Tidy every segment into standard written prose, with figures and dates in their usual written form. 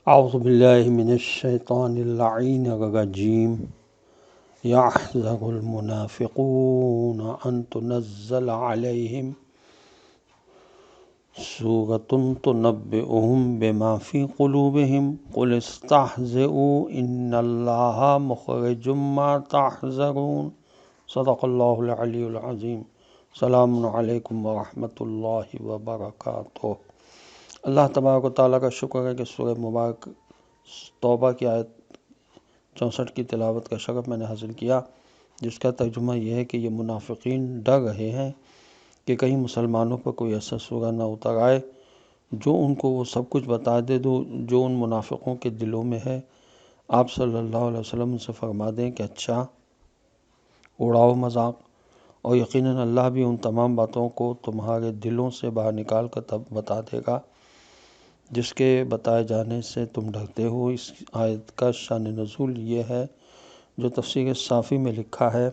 اعوذ باللہ من الشیطان اللعین الرجیم یحذر المنافقون ان تنزل علیہم سورۃ تنبئہم بما فی قلوبہم قل استہزئوا ان اللہ مخرج ما تحذرون صدق اللہ العلی العظیم۔ السلام علیکم ورحمۃ اللہ وبرکاتہ۔ اللہ تبارک و تعالیٰ کا شکر ہے کہ سورہ مبارک توبہ کی آیت 64 کی تلاوت کا شرف میں نے حاصل کیا، جس کا ترجمہ یہ ہے کہ یہ منافقین ڈر رہے ہیں کہ کہیں مسلمانوں پر کوئی ایسا سورہ نہ اتر آئے جو ان کو وہ سب کچھ بتا دے جو ان منافقوں کے دلوں میں ہے۔ آپ صلی اللہ علیہ وسلم ان سے فرما دیں کہ اچھا اڑاؤ مذاق، اور یقیناً اللہ بھی ان تمام باتوں کو تمہارے دلوں سے باہر نکال کر تب بتا دے گا جس کے بتائے جانے سے تم ڈرتے ہو۔ اس آیت کا شان نزول یہ ہے جو تفسیر صافی میں لکھا ہے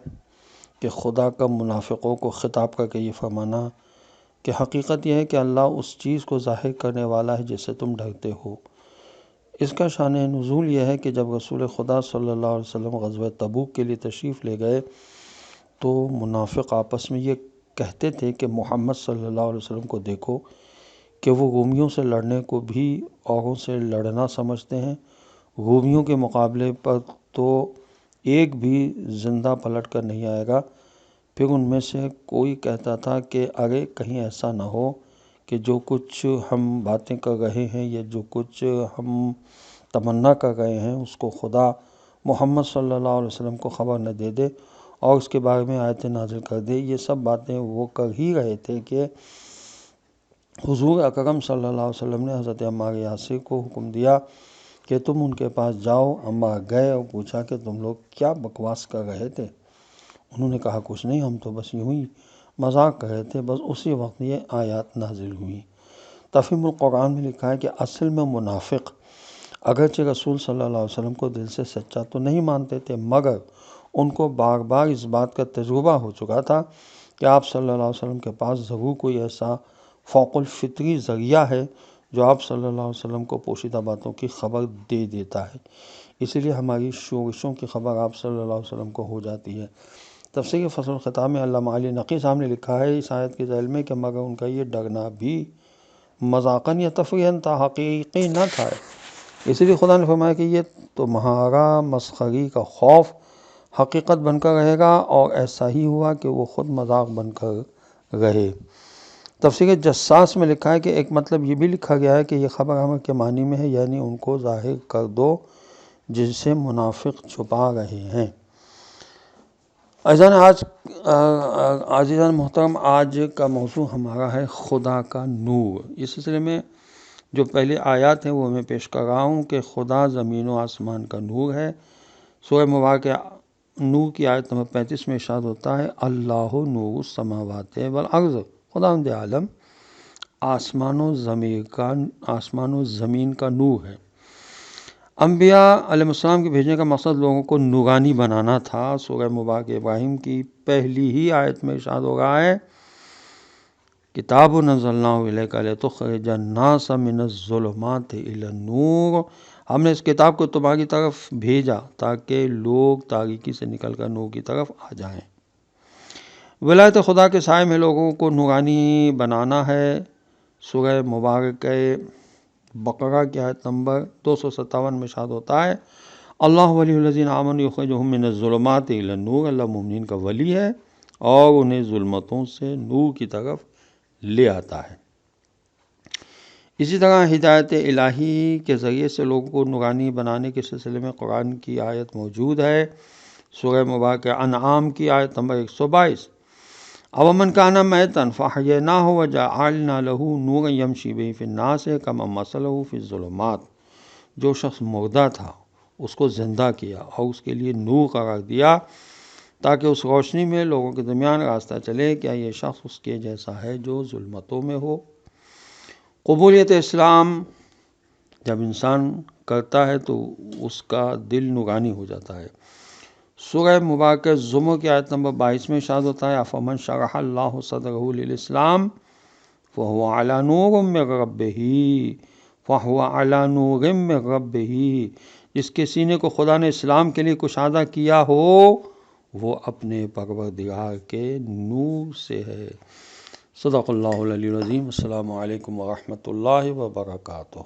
کہ خدا کا منافقوں کو خطاب کر کے یہ فرمانا کہ حقیقت یہ ہے کہ اللہ اس چیز کو ظاہر کرنے والا ہے جس سے تم ڈرتے ہو۔ اس کا شان نزول یہ ہے کہ جب رسول خدا صلی اللہ علیہ وسلم غزوہ تبوک کے لیے تشریف لے گئے تو منافق آپس میں یہ کہتے تھے کہ محمد صلی اللہ علیہ وسلم کو دیکھو کہ وہ رومیوں سے لڑنے کو بھی اوروں سے لڑنا سمجھتے ہیں، رومیوں کے مقابلے پر تو ایک بھی زندہ پلٹ کر نہیں آئے گا۔ پھر ان میں سے کوئی کہتا تھا کہ ارے کہیں ایسا نہ ہو کہ جو کچھ ہم باتیں کر رہے ہیں یا جو کچھ ہم تمنا کر رہے ہیں اس کو خدا محمد صلی اللہ علیہ وسلم کو خبر نہ دے دے اور اس کے بارے میں آیتیں نازل کر دے۔ یہ سب باتیں وہ کر ہی رہے تھے کہ حضور اکرم صلی اللہ علیہ وسلم نے حضرت عمار یاسر کو حکم دیا کہ تم ان کے پاس جاؤ۔ عمار گئے اور پوچھا کہ تم لوگ کیا بکواس کر رہے تھے؟ انہوں نے کہا کچھ نہیں، ہم تو بس یوں ہی مذاق کر رہے تھے۔ بس اسی وقت یہ آیات نازل ہوئی۔ تفہیم القرآن میں لکھا ہے کہ اصل میں منافق اگرچہ رسول صلی اللہ علیہ وسلم کو دل سے سچا تو نہیں مانتے تھے، مگر ان کو بار بار اس بات کا تجربہ ہو چکا تھا کہ آپ صلی اللہ علیہ وسلم کے پاس ضرور کوئی ایسا فوق الفطری ذریعہ ہے جو آپ صلی اللہ علیہ وسلم کو پوشیدہ باتوں کی خبر دے دیتا ہے، اسی لیے ہماری شورشوں کی خبر آپ صلی اللہ علیہ وسلم کو ہو جاتی ہے۔ تفسیر فصل الخطاب میں علامہ علی نقی صاحب نے لکھا ہے اس آیت کے ذیل میں کہ مگر ان کا یہ ڈرنا بھی مذاقاً یا تفریحاً تھا، حقیقی نہ تھا۔ اسی لیے خدا نے فرمایا کہ یہ تمہارا مسخری کا خوف حقیقت بن کر رہے گا، اور ایسا ہی ہوا کہ وہ خود مذاق بن کر رہے۔ تفسیر جساس میں لکھا ہے کہ ایک مطلب یہ بھی لکھا گیا ہے کہ یہ خبر امر کے معنی میں ہے، یعنی ان کو ظاہر کر دو جسے منافق چھپا رہے ہیں۔ عزیزان محترم، آج کا موضوع ہمارا ہے خدا کا نور۔ اس سلسلے میں جو پہلے آیات ہیں وہ میں پیش کر رہا ہوں کہ خدا زمین و آسمان کا نور ہے۔ سورہ مبارکہ نور کی آیت نمبر 35 میں ارشاد ہوتا ہے اللہ نور السماوات والارض، خداوند عالم آسمان و زمین کا نور ہے۔ انبیاء علیہ السلام کے بھیجنے کا مقصد لوگوں کو نورانی بنانا تھا۔ سورہ مبارک ابراہیم کی پہلی ہی آیت میں ارشاد ہو رہا ہے کتاب انزلناہ الیک لتخرج الناس من الظلمات الی النور، ہم نے اس کتاب کو تمہاری طرف بھیجا تاکہ لوگ تاریکی سے نکل کر نور کی طرف آ جائیں۔ ولایت خدا کے سائے میں لوگوں کو نورانی بنانا ہے۔ سورہ مبارک بقرہ کی آیت نمبر 257 میں ارشاد ہوتا ہے اللہ ولی الذین آمنوا یخرجہم من الظلمات الی النور، اللہ مومنین کا ولی ہے اور انہیں ظلمتوں سے نور کی طرف لے آتا ہے۔ اسی طرح ہدایت الہی کے ذریعے سے لوگوں کو نورانی بنانے کے سلسلے میں قرآن کی آیت موجود ہے۔ سورہ مبارکہ انعام کی آیت نمبر 122 اومن کان میتا فاحییناہ وجعلنا لہ نورا یمشی بہ فی الناس کمن مثلہ فی الظلمات، جو شخص مردہ تھا اس کو زندہ کیا اور اس کے لیے نور قرار دیا تاکہ اس روشنی میں لوگوں کے درمیان راستہ چلے، کیا یہ شخص اس کے جیسا ہے جو ظلمتوں میں ہو۔ قبولیت اسلام جب انسان کرتا ہے تو اس کا دل نورانی ہو جاتا ہے۔ سورہ مبارکہ زمر کی آیت نمبر 22 میں ارشاد ہوتا ہے افمن شرح اللہ صدرہ للاسلام فہو علی نور من ربہ فَهُوَ عَلَى نُورٍ مِّن رَبِّهِ، جس کے سینے کو خدا نے اسلام کے لیے کشادہ کیا ہو وہ اپنے پروردگار کے نور سے ہے۔ صدق اللہ العلی العظیم۔ السلام علیکم ورحمۃ اللہ وبرکاتہ۔